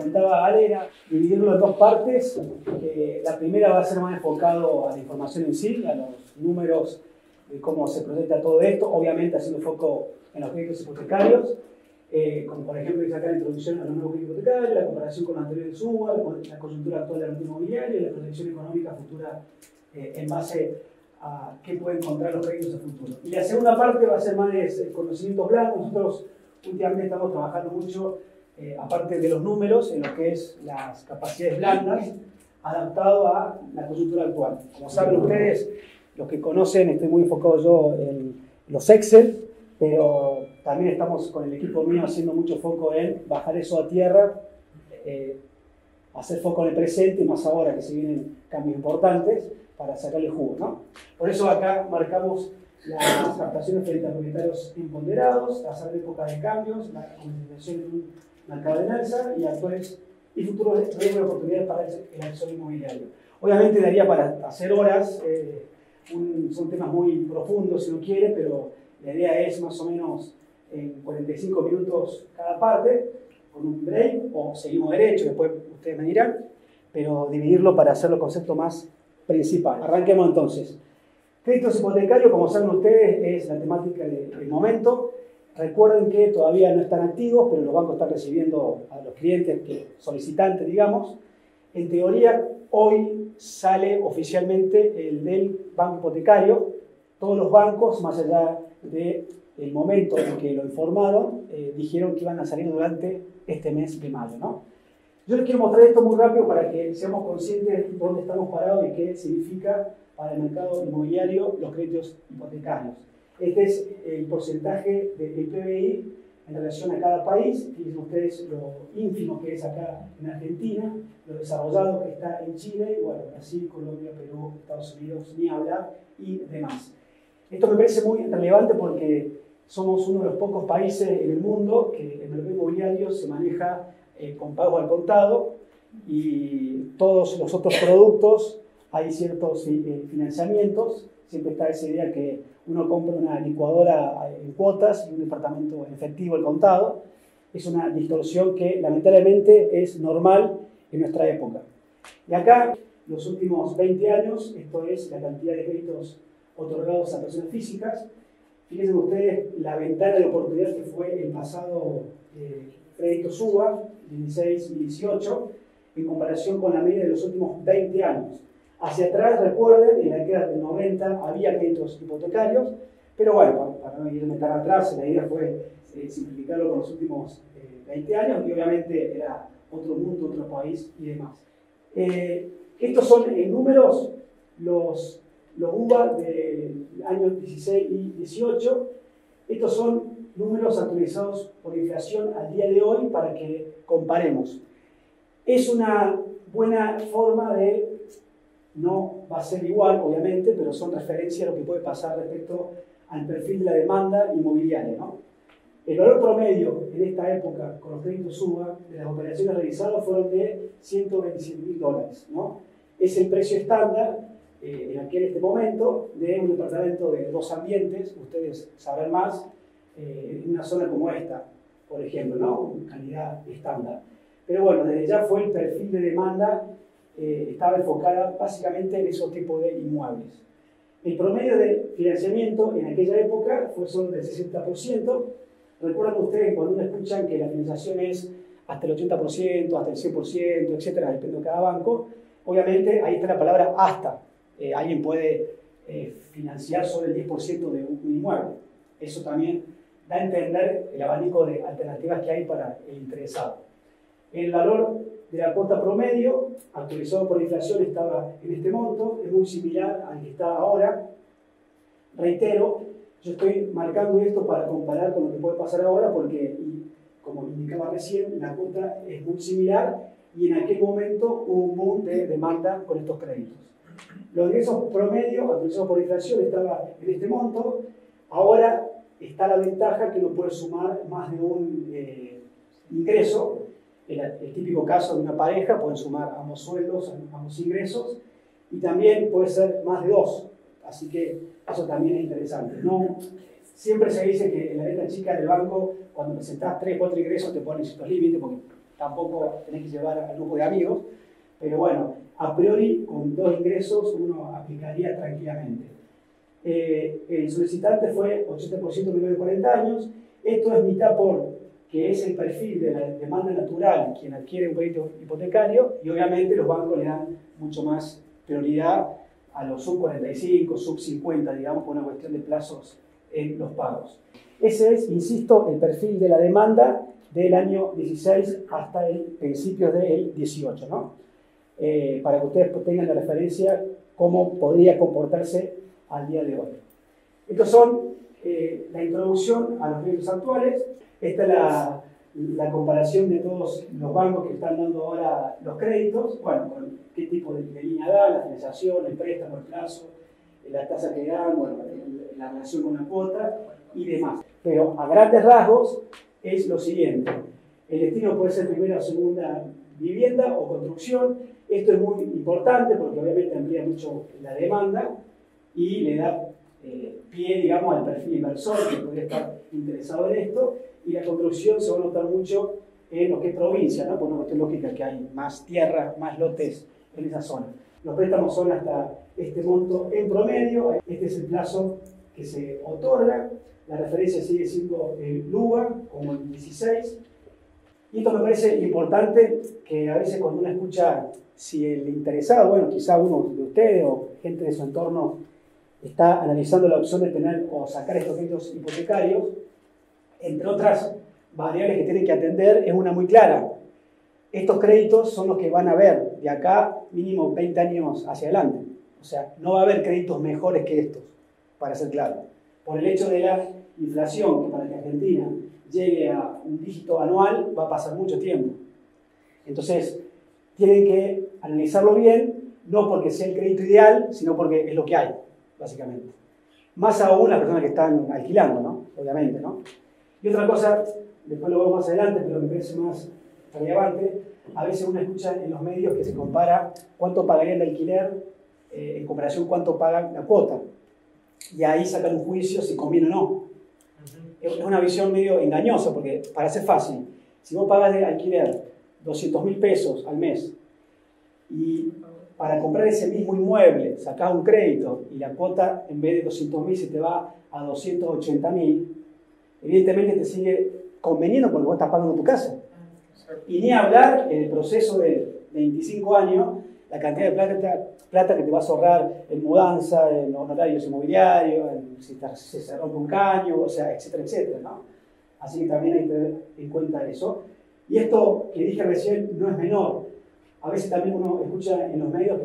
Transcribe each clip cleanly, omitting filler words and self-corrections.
comentaba Ale era dividirlo en dos partes. La primera va a ser más enfocado a la información en sí, a los números de cómo se proyecta todo esto, obviamente haciendo foco en los créditos hipotecarios, como por ejemplo dice acá la introducción a los nuevos créditos hipotecarios, la comparación con los anteriores SUBA, la coyuntura actual del mercado inmobiliario y la proyección económica futura en base a qué pueden encontrar los créditos a futuro. Y la segunda parte va a ser más de conocimientos blandos. Nosotros últimamente estamos trabajando mucho, aparte de los números, en lo que es las capacidades blandas, adaptado a la coyuntura actual. Como saben ustedes, los que conocen, estoy muy enfocado yo en los Excel, pero también estamos con el equipo mío haciendo mucho foco en bajar eso a tierra, hacer foco en el presente, más ahora que se vienen cambios importantes, para sacarle jugo, ¿no? Por eso acá marcamos las captaciones frente a propietarios imponderados, tasas de época de cambios, la concentración en un mercado de alza y actuales y futuros riesgos de oportunidades para el acceso inmobiliario. Obviamente daría para hacer horas, son temas muy profundos si uno quiere, pero la idea es más o menos en 45 minutos cada parte, con un break, o seguimos derecho, después ustedes me dirán, pero dividirlo para hacer los conceptos más principales. Arranquemos entonces. Créditos hipotecarios, como saben ustedes, es la temática del momento. Recuerden que todavía no están activos, pero los bancos están recibiendo a los clientes, solicitantes, digamos. En teoría, hoy sale oficialmente el del banco hipotecario. Todos los bancos, más allá del momento en que lo informaron, dijeron que iban a salir durante este mes de mayo, ¿no? Yo les quiero mostrar esto muy rápido para que seamos conscientes de dónde estamos parados y qué significa para el mercado inmobiliario los créditos hipotecarios. Este es el porcentaje del PBI en relación a cada país. Fíjense ustedes lo ínfimo que es acá en Argentina, lo desarrollado que está en Chile, bueno, Brasil, Colombia, Perú, Estados Unidos, ni hablar, y demás. Esto me parece muy relevante porque somos uno de los pocos países en el mundo que el mercado inmobiliario se maneja con pago al contado, y todos los otros productos hay ciertos financiamientos. Siempre está esa idea que uno compra una licuadora en cuotas y un departamento en efectivo al contado. Es una distorsión que lamentablemente es normal en nuestra época. Y acá, los últimos 20 años, esto es la cantidad de créditos otorgados a personas físicas. Fíjense ustedes la ventana de oportunidad que fue el pasado crédito SUBA, 16 y 18, en comparación con la media de los últimos 20 años. Hacia atrás, recuerden, en la década del 90 había créditos hipotecarios, pero bueno, para no irme tan atrás, la idea fue simplificarlo con los últimos 20 años, y obviamente era otro mundo, otro país y demás. Estos son en números los UVA del año 16 y 18. Estos son números actualizados por inflación al día de hoy para que comparemos. Es una buena forma de, no va a ser igual obviamente, pero son referencias a lo que puede pasar respecto al perfil de la demanda inmobiliaria, ¿no? El valor promedio en esta época con los créditos SUBA de las operaciones realizadas fueron de $127.000, ¿no? Es el precio estándar en este momento de un departamento de 2 ambientes. Ustedes sabrán más, en una zona como esta, por ejemplo, ¿no? Calidad estándar. Pero bueno, desde ya fue el perfil de demanda, estaba enfocada básicamente en esos tipos de inmuebles. El promedio de financiamiento en aquella época fue solo del 60%. Recuerdan ustedes cuando uno escuchan que la financiación es hasta el 80%, hasta el 100%, etcétera, depende de cada banco. Obviamente ahí está la palabra hasta. Alguien puede financiar solo el 10% de un inmueble. Eso también da a entender el abanico de alternativas que hay para el interesado. El valor de la cuota promedio, actualizado por inflación, estaba en este monto, es muy similar al que está ahora. Reitero, yo estoy marcando esto para comparar con lo que puede pasar ahora, porque, como indicaba recién, la cuota es muy similar y en aquel momento hubo un boom de demanda con estos créditos. Los ingresos promedio, actualizados por inflación, estaba en este monto. Ahora está la ventaja que uno puede sumar más de un ingreso. El típico caso de una pareja, pueden sumar ambos sueldos, ambos ingresos, y también puede ser más de 2. Así que eso también es interesante. No, siempre se dice que en la letra chica del banco, cuando presentás 3 o 4 ingresos, te ponen ciertos límites, porque tampoco tenés que llevar al grupo de amigos, pero bueno, a priori con 2 ingresos uno aplicaría tranquilamente. El solicitante fue 80% menor de 40 años, esto es mitad por que es el perfil de la demanda natural quien adquiere un crédito hipotecario y obviamente los bancos le dan mucho más prioridad a los sub 45, sub 50, digamos, por una cuestión de plazos en los pagos. Ese es, insisto, el perfil de la demanda del año 16 hasta el principio del 18, ¿no? Para que ustedes tengan la referencia cómo podría comportarse al día de hoy. Estos son la introducción a los créditos actuales. Esta es la comparación de todos los bancos que están dando ahora los créditos, bueno, con qué tipo de línea dan, la financiación, el préstamo, el plazo, la tasa que dan, bueno, la relación con la cuota y demás. Pero a grandes rasgos es lo siguiente: el destino puede ser primera o segunda vivienda o construcción. Esto es muy importante porque obviamente amplía mucho la demanda y le da pie, digamos, al perfil inversor que podría estar interesado en esto, y la construcción se va a notar mucho en lo que es provincia, ¿no? Por una cuestión lógica que hay más tierra, más lotes en esa zona. Los préstamos son hasta este monto en promedio, este es el plazo que se otorga, la referencia sigue siendo el LUBA como el 16, y esto me parece importante que a veces cuando uno escucha si el interesado, bueno, quizá uno de ustedes o gente de su entorno está analizando la opción de tener o sacar estos créditos hipotecarios, entre otras variables que tienen que atender, es una muy clara. Estos créditos son los que van a haber de acá mínimo 20 años hacia adelante. O sea, no va a haber créditos mejores que estos, para ser claro. Por el hecho de la inflación, que para que Argentina llegue a un dígito anual, va a pasar mucho tiempo. Entonces, tienen que analizarlo bien, no porque sea el crédito ideal, sino porque es lo que hay, básicamente. Más aún las personas que están alquilando, ¿no? Obviamente, ¿no? Y otra cosa, después lo vemos más adelante, pero me parece más relevante, a veces uno escucha en los medios que se compara cuánto pagarían de alquiler en comparación con cuánto pagan la cuota. Y ahí sacan un juicio si conviene o no. Es una visión medio engañosa, porque para ser fácil, si vos pagas de alquiler 200.000 pesos al mes y para comprar ese mismo inmueble sacás un crédito y la cuota en vez de 200.000 se te va a 280.000, evidentemente te sigue conveniendo porque vos estás pagando tu casa. Y ni hablar en el proceso de 25 años, la cantidad de plata que te vas a ahorrar en mudanza, en honorarios inmobiliarios, si se rompe un caño, o sea, etcétera, etcétera, ¿no? Así que también hay que tener en cuenta eso. Y esto que dije recién no es menor. A veces también uno escucha en los medios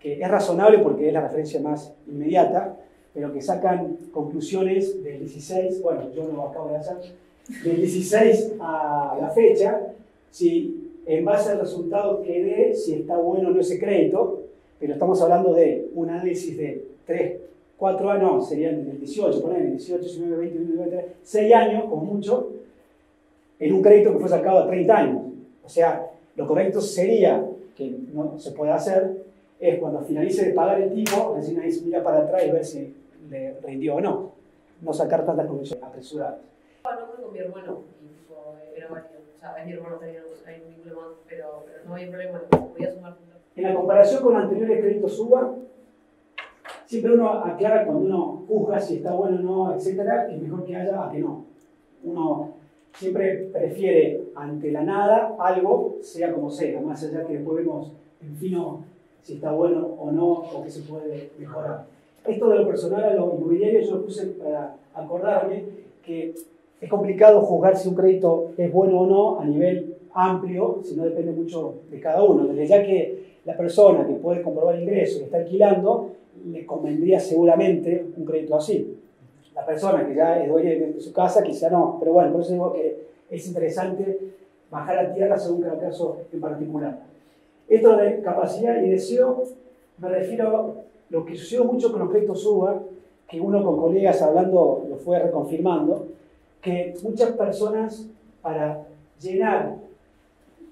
que es razonable porque es la referencia más inmediata, pero que sacan conclusiones del 16, bueno, yo lo acabo de hacer, del 16 a la fecha, si en base al resultado que dé, si está bueno o no ese crédito, pero estamos hablando de un análisis de 3, 4 años, no, serían del 18, ponen 18, 19, 20, 21, 23, 6 años, como mucho, en un crédito que fue sacado a 30 años. O sea, lo correcto sería, que no se puede hacer, es cuando finalice de pagar el tipo, recién ahí mira para atrás y ver si le rindió o no. No sacar tantas conclusiones apresuradas. No fue con mi hermano, y era válido. O sea, es mi hermano, tenía un vínculo más, pero no había problema, podía sumar puntos. En la comparación con anteriores créditos UBA, siempre uno aclara cuando uno juzga si está bueno o no, etcétera, que es mejor que haya a que no. Uno siempre prefiere ante la nada algo, sea como sea, más allá que después vemos en fino si está bueno o no, o que se puede mejorar. Esto de lo personal a lo inmobiliario yo lo puse para acordarme que es complicado juzgar si un crédito es bueno o no a nivel amplio, si no depende mucho de cada uno. Desde ya que la persona que puede comprobar ingresos y está alquilando, le convendría seguramente un crédito así. La persona que ya es dueña de su casa, quizá no. Pero bueno, por eso digo que es interesante bajar a tierra según cada caso en particular. Esto de capacidad y deseo, me refiero a lo que sucedió mucho con los créditos UBA, que uno con colegas hablando lo fue reconfirmando, que muchas personas para llenar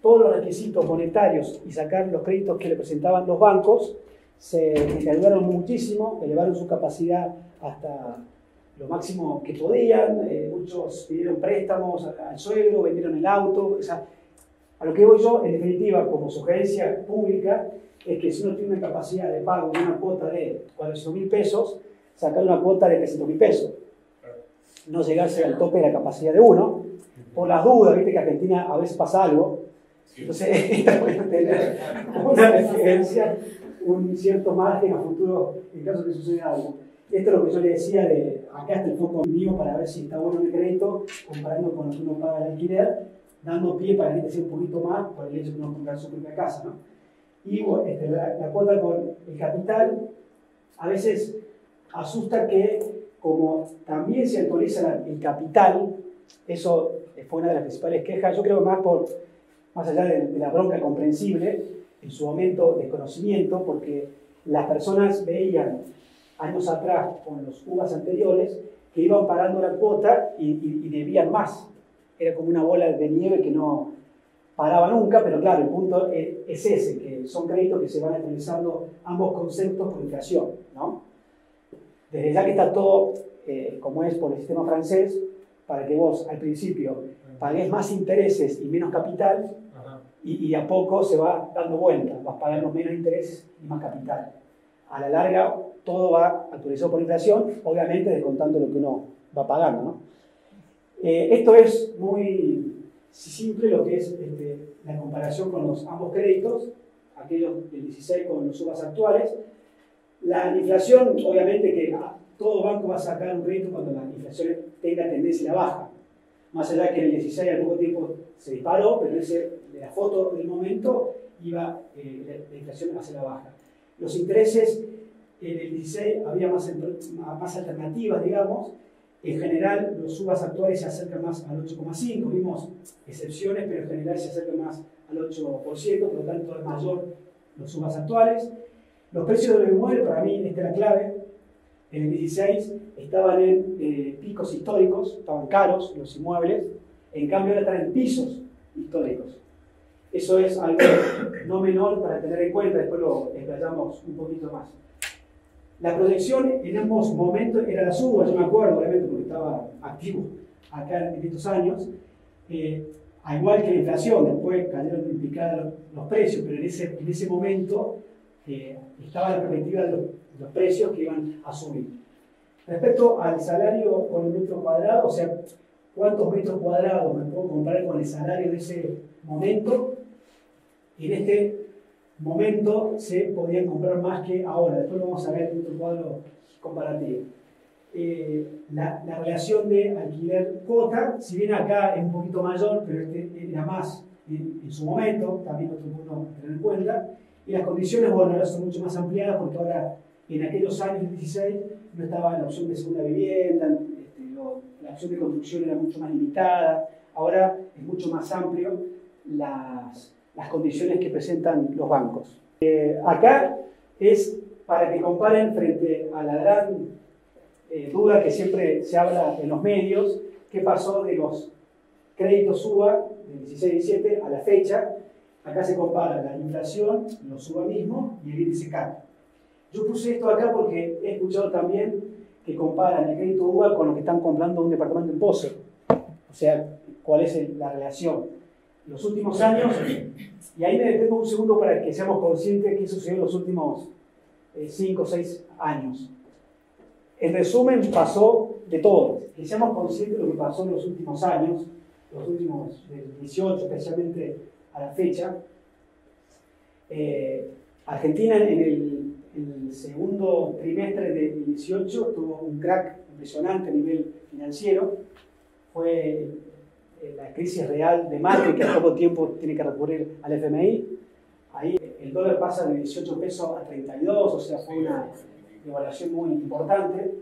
todos los requisitos monetarios y sacar los créditos que le presentaban los bancos, se endeudaron muchísimo, elevaron su capacidad hasta lo máximo que podían, muchos pidieron préstamos al suegro, vendieron el auto, o sea, A lo que voy yo, en definitiva, como sugerencia pública, es que si uno tiene una capacidad de pago de una cuota de 400.000 pesos, sacar una cuota de 300.000 pesos. No llegarse al tope de la capacidad de uno. Por las dudas, viste que Argentina a veces pasa algo. Entonces, esta puede tener una referencia, un cierto margen a futuro en caso de que suceda algo. Esto es lo que yo le decía de acá está el foco mío para ver si está bueno el crédito, comparando con lo que uno paga el alquiler, dando pie para que la gente sea un poquito más por el hecho de no comprar su propia casa, ¿no? Y bueno, la cuota con el capital a veces asusta que como también se actualiza el capital, eso fue una de las principales quejas, yo creo más allá de la bronca comprensible, en su momento desconocimiento, porque las personas veían años atrás con los UVAs anteriores que iban pagando la cuota y debían más. Era como una bola de nieve que no paraba nunca, pero claro, el punto es ese, que son créditos que se van actualizando ambos conceptos por inflación, ¿no? Desde ya que está todo como es por el sistema francés, para que vos al principio pagues más intereses y menos capital, y a poco se va dando vuelta, vas pagando menos intereses y más capital. A la larga todo va actualizado por inflación, obviamente descontando lo que uno va pagando, ¿no? Esto es muy simple lo que es la comparación con los ambos créditos, aquellos del 16 con los UVAs actuales. La inflación, obviamente que todo banco va a sacar un crédito cuando la inflación tenga tendencia a la baja. Más allá que en el 16 al poco tiempo se disparó, pero de la foto del momento iba la inflación hacia la baja. Los intereses en el 16 había más alternativas, digamos. En general, los UVAs actuales se acercan más al 8,5%. Vimos excepciones, pero en general se acercan más al 8%, por lo tanto es mayor los UVAs actuales. Los precios de los inmuebles, para mí, esta es la clave. En el 16 estaban en picos históricos, estaban caros los inmuebles, en cambio ahora están en pisos históricos. Eso es algo no menor para tener en cuenta, después lo explayamos un poquito más. La proyección en ambos momentos era la suba, yo me acuerdo, obviamente, porque estaba activo acá en estos años, al igual que la inflación, después cayeron en picada los precios, pero en ese momento estaba la perspectiva de los precios que iban a subir. Respecto al salario con el metro cuadrado, o sea, ¿cuántos metros cuadrados me puedo comparar con el salario de ese momento? En este momento se podían comprar más que ahora. Después lo vamos a ver en otro cuadro comparativo. La relación de alquiler-cuota, si bien acá es un poquito mayor, pero era más en su momento, también otro punto a tener en cuenta. Y las condiciones, bueno, ahora son mucho más ampliadas porque ahora, en aquellos años del 16, no estaba la opción de segunda vivienda, la opción de construcción era mucho más limitada. Ahora es mucho más amplio las condiciones que presentan los bancos. Acá es para que comparen frente a la gran duda que siempre se habla en los medios, qué pasó de los créditos UVA del 16-17 a la fecha. Acá se compara la inflación, los UVA mismo y el índice CAT. Yo puse esto acá porque he escuchado también que comparan el crédito UVA con lo que están comprando un departamento en Pose. O sea, cuál es la relación. Los últimos años, y ahí me detengo un segundo para que seamos conscientes de qué sucedió en los últimos 5 o 6 años. En resumen, pasó de todo. Que seamos conscientes de lo que pasó en los últimos años, los últimos del 18 especialmente a la fecha. Argentina en el segundo trimestre del 18 tuvo un crack impresionante a nivel financiero. Fue la crisis real de Macri, que al poco tiempo tiene que recurrir al FMI. Ahí el dólar pasa de 18 pesos a 32, o sea, fue una devaluación muy importante.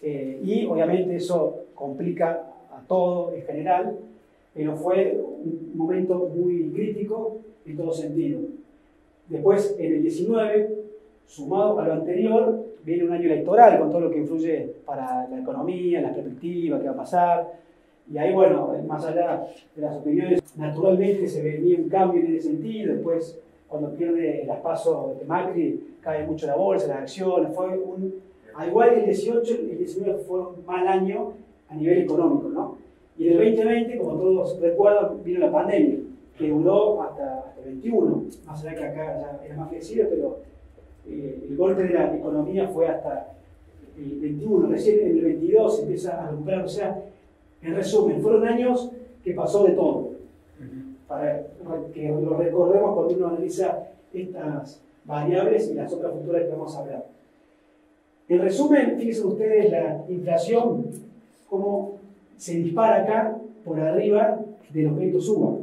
Y obviamente eso complica a todo en general, pero fue un momento muy crítico en todo sentido. Después, en el 19, sumado a lo anterior, viene un año electoral con todo lo que influye para la economía, las perspectivas, qué va a pasar. Y ahí, bueno, más allá de las opiniones, naturalmente se venía un cambio en ese sentido. Después, cuando pierde las pasos de Macri, cae mucho la bolsa, las acciones. Al igual que el 18, el 19 fue un mal año a nivel económico, ¿no? Y en el 2020, como todos recuerdan, vino la pandemia. que duró hasta el 21, más allá que acá ya era más flexible, pero el golpe de la economía fue hasta el 21, recién en el 22 se empieza a recuperar. O sea, en resumen, fueron años que pasó de todo, para que lo recordemos cuando uno analiza estas variables y las otras futuras que vamos a hablar. En resumen, fíjense ustedes la inflación, cómo se dispara acá por arriba de los créditos UVA.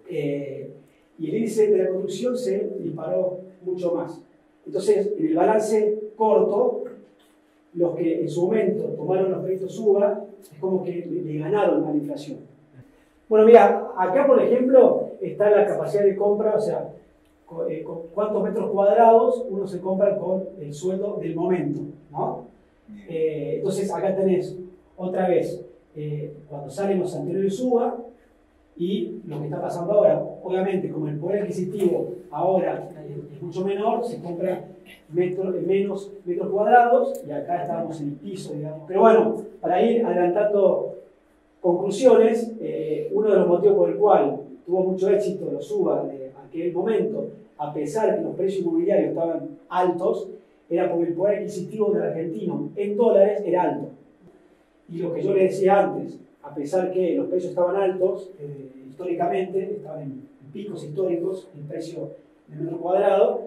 Y el índice de la construcción se disparó mucho más. Entonces, en el balance corto, los que en su momento tomaron los créditos UVA, es como que le ganaron a la inflación. Bueno, mira, acá por ejemplo está la capacidad de compra, o sea, con cuántos metros cuadrados uno se compra con el sueldo del momento, ¿no? Entonces acá tenés otra vez cuando salen los anteriores UVA y lo que está pasando ahora. Obviamente, como el poder adquisitivo ahora es mucho menor, se compra menos metros cuadrados y acá estábamos en el piso, digamos. Pero bueno, para ir adelantando conclusiones, uno de los motivos por el cual tuvo mucho éxito los UVA de aquel momento, a pesar de que los precios inmobiliarios estaban altos, era porque el poder adquisitivo del argentino en dólares era alto. Y lo que yo le decía antes, a pesar que los precios estaban altos, históricamente, estaban en picos históricos, el precio de metro cuadrado,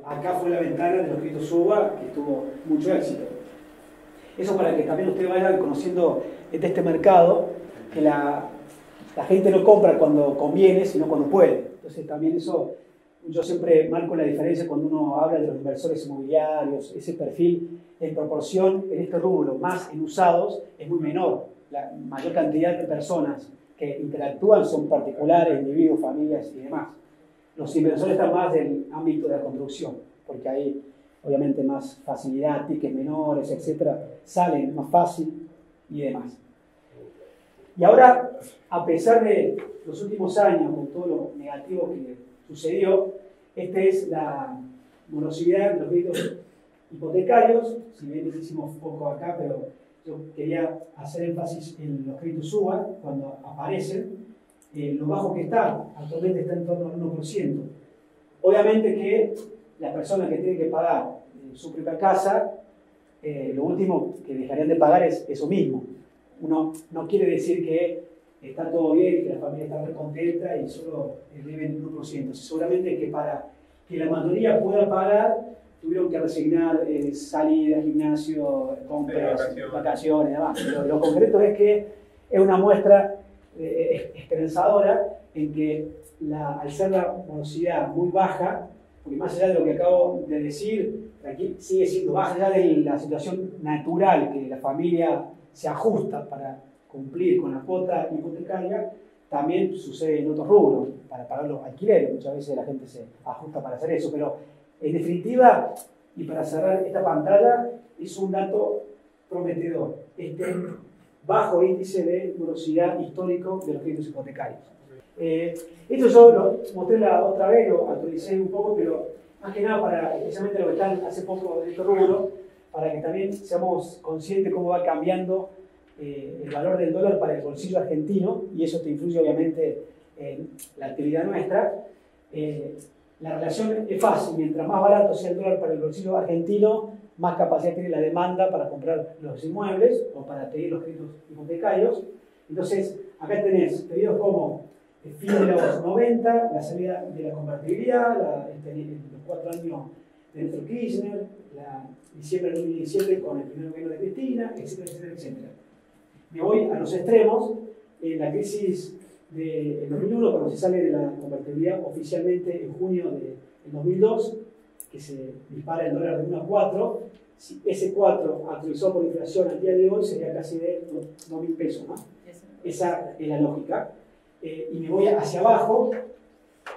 acá fue la ventana de los créditos UVA que tuvo mucho éxito. Eso para que también ustedes vayan conociendo de este mercado, que la gente no compra cuando conviene, sino cuando puede. Entonces también eso, yo siempre marco la diferencia cuando uno habla de los inversores inmobiliarios, ese perfil en proporción en este rubro, más en usados, es muy menor. La mayor cantidad de personas que interactúan son particulares, individuos, familias y demás. Los inversores están más del ámbito de la construcción, porque hay obviamente más facilidad, tickets menores, etcétera, salen más fácil y demás. Y ahora, a pesar de los últimos años, con todo lo negativo que sucedió, esta es la morosidad de los créditos hipotecarios. Si bien hicimos poco acá, pero yo quería hacer énfasis en los créditos UVA cuando aparecen. Lo bajo que está, actualmente está en torno al 1%. Obviamente que la persona que tiene que pagar su propia casa, lo último que dejarían de pagar es eso mismo. Uno no quiere decir que está todo bien y que la familia está muy contenta y solo deben el 1%. Seguramente que para que la mayoría pueda pagar, tuvieron que resignar salidas, gimnasio, compras, vacaciones y demás. Pero lo concreto es que es una muestra esperanzadora en que al ser la morosidad muy baja, porque más allá de lo que acabo de decir, aquí sigue siendo baja, allá de la situación natural que la familia se ajusta para cumplir con la cuota hipotecaria, también sucede en otros rubros, para pagar los alquileres. Muchas veces la gente se ajusta para hacer eso, pero en definitiva, y para cerrar esta pantalla, es un dato prometedor, este bajo índice de morosidad histórico de los créditos hipotecarios. Esto yo lo mostré la otra vez, lo actualicé un poco, pero más que nada para, especialmente los que están hace poco en este rubro, para que también seamos conscientes de cómo va cambiando el valor del dólar para el bolsillo argentino, y eso te influye obviamente en la actividad nuestra. La relación es fácil: mientras más barato sea el dólar para el bolsillo argentino, más capacidad tiene la demanda para comprar los inmuebles o para pedir los créditos hipotecarios. Entonces, acá tenés pedidos como el fin de los 90, la salida de la convertibilidad, los 4 años de Néstor Kirchner, diciembre del 2017 con el primer gobierno de Cristina, etcétera, etcétera, etcétera. Me voy a los extremos. En la crisis del 2001, cuando se sale de la convertibilidad oficialmente en junio del 2002, que se dispara el dólar de 1 a 4, si ese 4 actualizado por inflación al día de hoy sería casi de 2.000 pesos, ¿no? Esa es la lógica. Y me voy hacia abajo,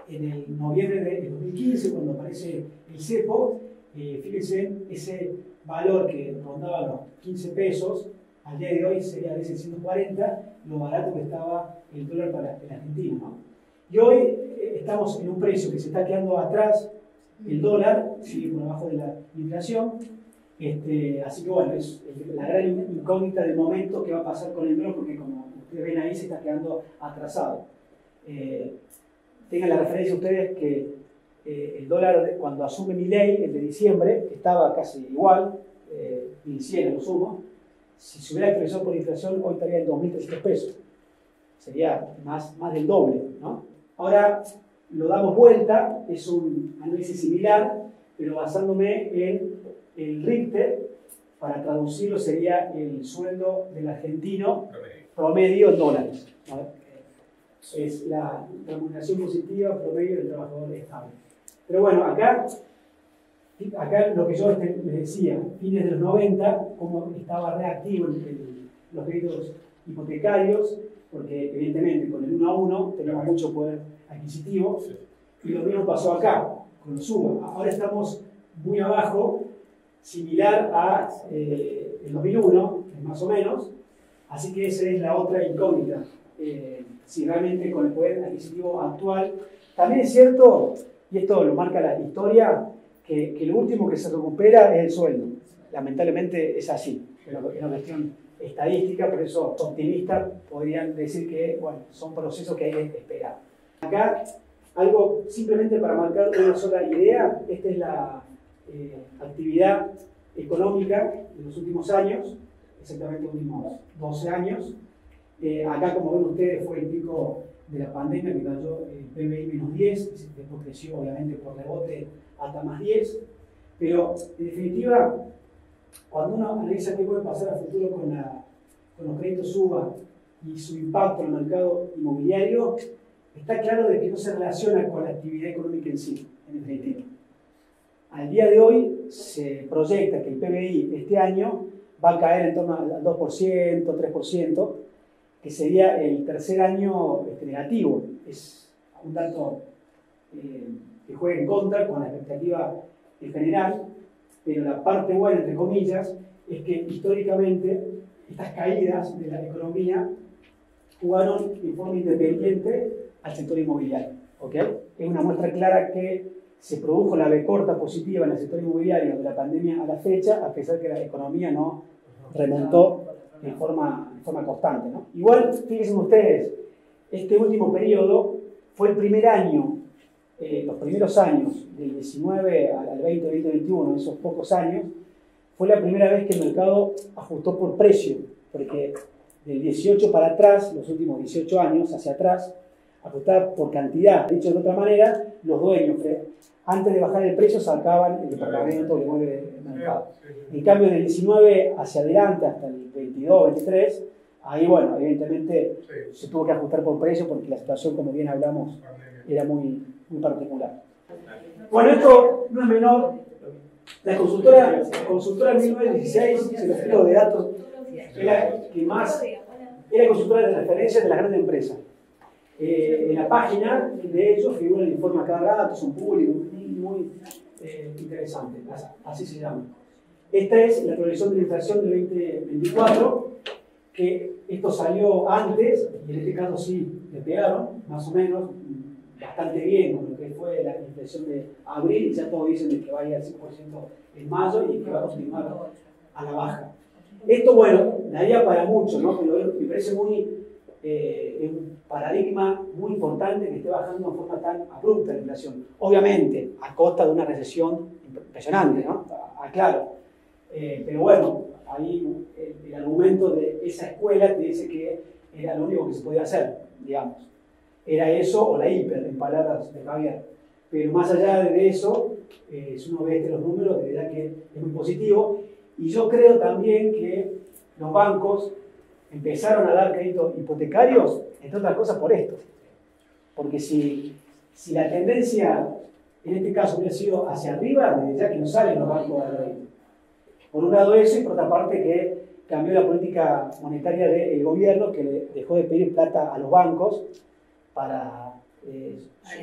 en el noviembre de 2015, cuando aparece el cepo, fíjense, ese valor que rondaba los 15 pesos, al día de hoy sería de 640, lo barato que estaba el dólar para el argentino, ¿no? Y hoy estamos en un precio que se está quedando atrás, el dólar sigue por abajo de la inflación, así que bueno, es la gran incógnita del momento que va a pasar con el dólar, porque como ustedes ven ahí se está quedando atrasado. Tengan la referencia ustedes que el dólar, cuando asume Milei, el de diciembre, estaba casi igual, 1.100 en lo sumo. Si se hubiera actualizado por inflación, hoy estaría en 2.300 pesos. Sería más del doble, ¿no? Ahora lo damos vuelta, es un análisis similar, pero basándome en el Richter, para traducirlo sería el sueldo del argentino promedio en dólares, ¿no? Es la remuneración positiva promedio del trabajador estable. Pero bueno, acá lo que yo les decía, fines de los 90, cómo estaba reactivo los créditos hipotecarios, porque evidentemente con el 1 a 1 teníamos mucho poder adquisitivo, y lo mismo pasó acá, con los SUBA. Ahora estamos muy abajo, similar a el 2001, más o menos, así que esa es la otra incógnita. Si realmente con el poder adquisitivo actual, también es cierto, y esto lo marca la historia, que lo último que se recupera es el sueldo. Lamentablemente es así, es una cuestión estadística, por eso optimistas podrían decir que bueno, son procesos que hay que esperar. Acá, algo simplemente para marcar una sola idea, esta es la actividad económica de los últimos años, exactamente los últimos 12 años. Acá, como ven ustedes, fue el pico de la pandemia que cayó el PBI menos 10, después creció obviamente por rebote hasta más 10, pero en definitiva, cuando uno analiza qué puede pasar a futuro con los créditos UBA y su impacto en el mercado inmobiliario, está claro de que no se relaciona con la actividad económica en sí, en definitiva. Al día de hoy se proyecta que el PBI este año va a caer en torno al 2%, 3%, que sería el tercer año negativo. Es un dato que juega en contra con la expectativa en general, pero la parte buena, entre comillas, es que históricamente estas caídas de la economía jugaron en forma independiente al sector inmobiliario. ¿Okay? Es una muestra clara que se produjo la B corta positiva en el sector inmobiliario de la pandemia a la fecha, a pesar que la economía no remontó de forma constante, ¿no? Igual, fíjense ustedes, este último periodo fue el primer año, los primeros años, del 19 al 20, 2021, esos pocos años, fue la primera vez que el mercado ajustó por precio, porque del 18 para atrás, los últimos 18 años hacia atrás, ajustaba por cantidad. Dicho de otra manera, los dueños, antes de bajar el precio, sacaban el departamento, el inmueble del mercado. En cambio, del 19 hacia adelante, hasta el 22, 23, ahí, bueno, evidentemente se tuvo que ajustar por precio porque la situación, como bien hablamos, era muy particular. Bueno, esto no es menor. La consultora en 1916, se los tiro de datos, era consultora de referencia de las grandes empresas. En la página de ellos figura el informe a cada rato, son públicos, muy interesante, así se llama. Esta es la proyección de la inflación del 2024, que esto salió antes, y en este caso sí le pegaron, más o menos, bastante bien con lo que fue la inflación de abril, ya todos dicen de que va a ir al 5% en mayo y que va a continuar a la baja. Esto, bueno, daría para mucho, ¿no? Pero me parece es un paradigma muy importante que esté bajando de forma tan abrupta la inflación. Obviamente, a costa de una recesión impresionante, ¿no? Claro. Pero bueno, ahí el argumento de esa escuela te dice que era lo único que se podía hacer, digamos. Era eso o la hiper, en palabras de Javier. Pero más allá de eso, si uno ve los números, de verdad que es muy positivo. Y yo creo también que los bancos empezaron a dar créditos hipotecarios, entre otras cosas, por esto. Porque si la tendencia, en este caso, hubiera sido hacia arriba, desde ya que no salen los bancos a dar crédito. Por un lado eso, y por otra parte que cambió la política monetaria del gobierno, que le dejó de pedir plata a los bancos para,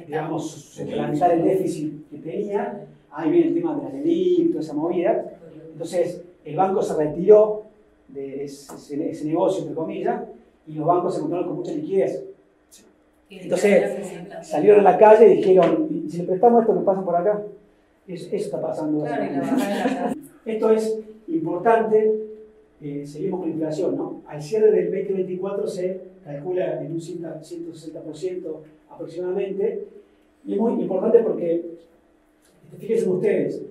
digamos, suplantar el déficit que tenía. Ahí viene el tema de la LELIQ, toda esa movida. Entonces, el banco se retiró de ese negocio, entre comillas, y los bancos se encontraron con mucha liquidez. Entonces, salieron a la calle y dijeron, ¿y si le prestamos esto que pasa por acá? Eso está pasando. Esto es importante seguimos con inflación, ¿no? Al cierre del 2024 se calcula en un 160% aproximadamente. Y es muy importante porque, fíjense ustedes,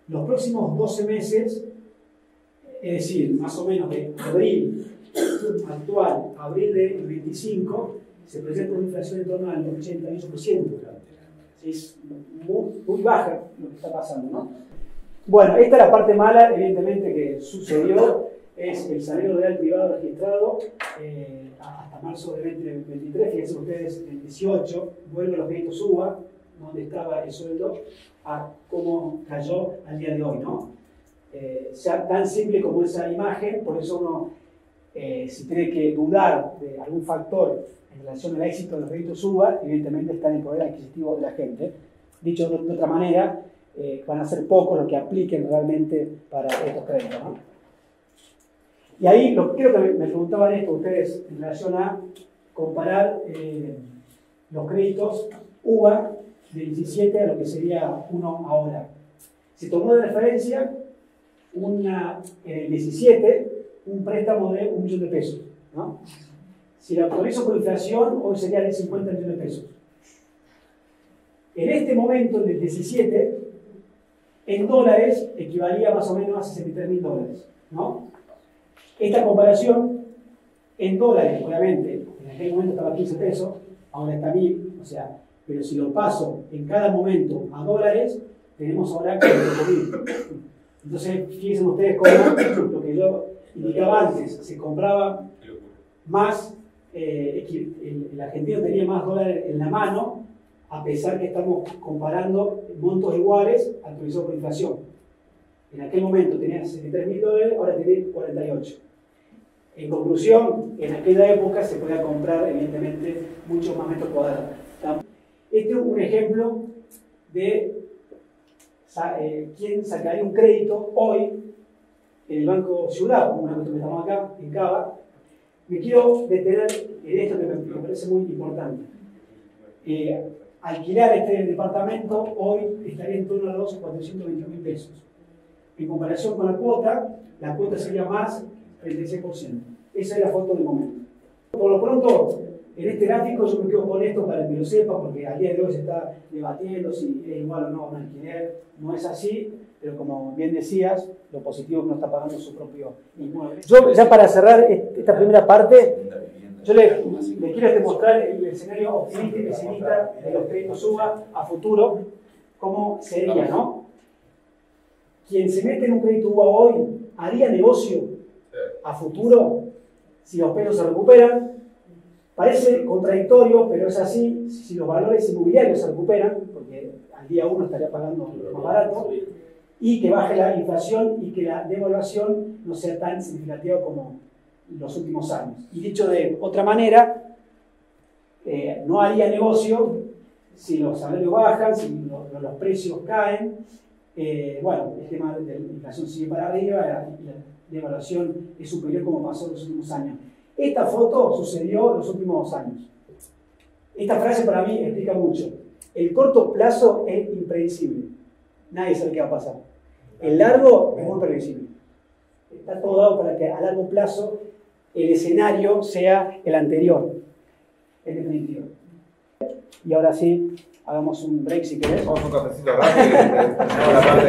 los próximos 12 meses, es decir, más o menos de abril actual a abril del 25, se presenta una inflación en torno al 88%. Es muy baja lo que está pasando, ¿no? Bueno, esta es la parte mala, evidentemente, que sucedió, es el salario real privado registrado hasta marzo de 2023, fíjense ustedes, el 18, vuelve los créditos UBA, donde estaba el sueldo, a cómo cayó al día de hoy, ¿no? Sea tan simple como esa imagen, por eso uno, si tiene que dudar de algún factor en relación al éxito de los créditos UBA, evidentemente está en el poder adquisitivo de la gente. Dicho de otra manera, van a ser pocos los que apliquen realmente para estos créditos, ¿no? Y ahí, creo que me preguntaban esto ustedes en relación a comparar los créditos UBA del 17 a lo que sería uno ahora. Se tomó de referencia en el 17 un préstamo de 1 millón de pesos, ¿no? Si lo actualizo por inflación, hoy sería de 50 millones de pesos. En este momento, en el 17, en dólares equivalía más o menos a 63.000 dólares, ¿no? Esta comparación en dólares, obviamente, en aquel momento estaba a 15 pesos, ahora está 1.000, o sea, pero si lo paso en cada momento a dólares, tenemos ahora 45.000. Entonces, fíjense ustedes cómo lo que yo indicaba antes, se compraba más, el argentino tenía más dólares en la mano, a pesar que estamos comparando montos iguales actualizados por inflación. En aquel momento tenía 63.000 dólares, ahora tiene 48. En conclusión, en aquella época se podía comprar, evidentemente, muchos más metros cuadrados. Este es un ejemplo de quién sacaría un crédito hoy en el Banco Ciudad, como nosotros estamos acá, en Cava. Me quiero detener en esto que me parece muy importante. Alquilar este departamento hoy estaría en torno a los 421.000 pesos. En comparación con la cuota sería más 36%. Esa es la foto del momento. Por lo pronto, en este gráfico yo me quedo con esto para que lo sepa, porque al día de hoy se está debatiendo si es igual o no un alquiler. No es así, pero como bien decías, lo positivo es que no está pagando su propio inmueble. Yo, ya para cerrar esta primera parte, yo le quiero mostrar el escenario optimista y pesimista de los créditos UBA a futuro, cómo sería, ¿no? Quien se mete en un crédito UBA hoy, ¿haría negocio a futuro si los pesos se recuperan? Parece contradictorio, pero es así. Si los valores inmobiliarios se recuperan, porque al día 1 estaría pagando más barato, y que baje la inflación y que la devaluación no sea tan significativa como los últimos años. Y dicho de otra manera, no haría negocio si los salarios bajan, si los precios caen. Bueno, el tema de la inflación sigue para arriba, la devaluación es superior como pasó en los últimos años. Esta foto sucedió en los últimos años. Esta frase para mí explica mucho. El corto plazo es impredecible. Nadie sabe qué va a pasar. El largo es muy previsible. Está todo dado para que a largo plazo el escenario sea el anterior, en definitiva. Y ahora sí, hagamos un break si querés. Vamos a un cafecito rápido y terminamos la parte.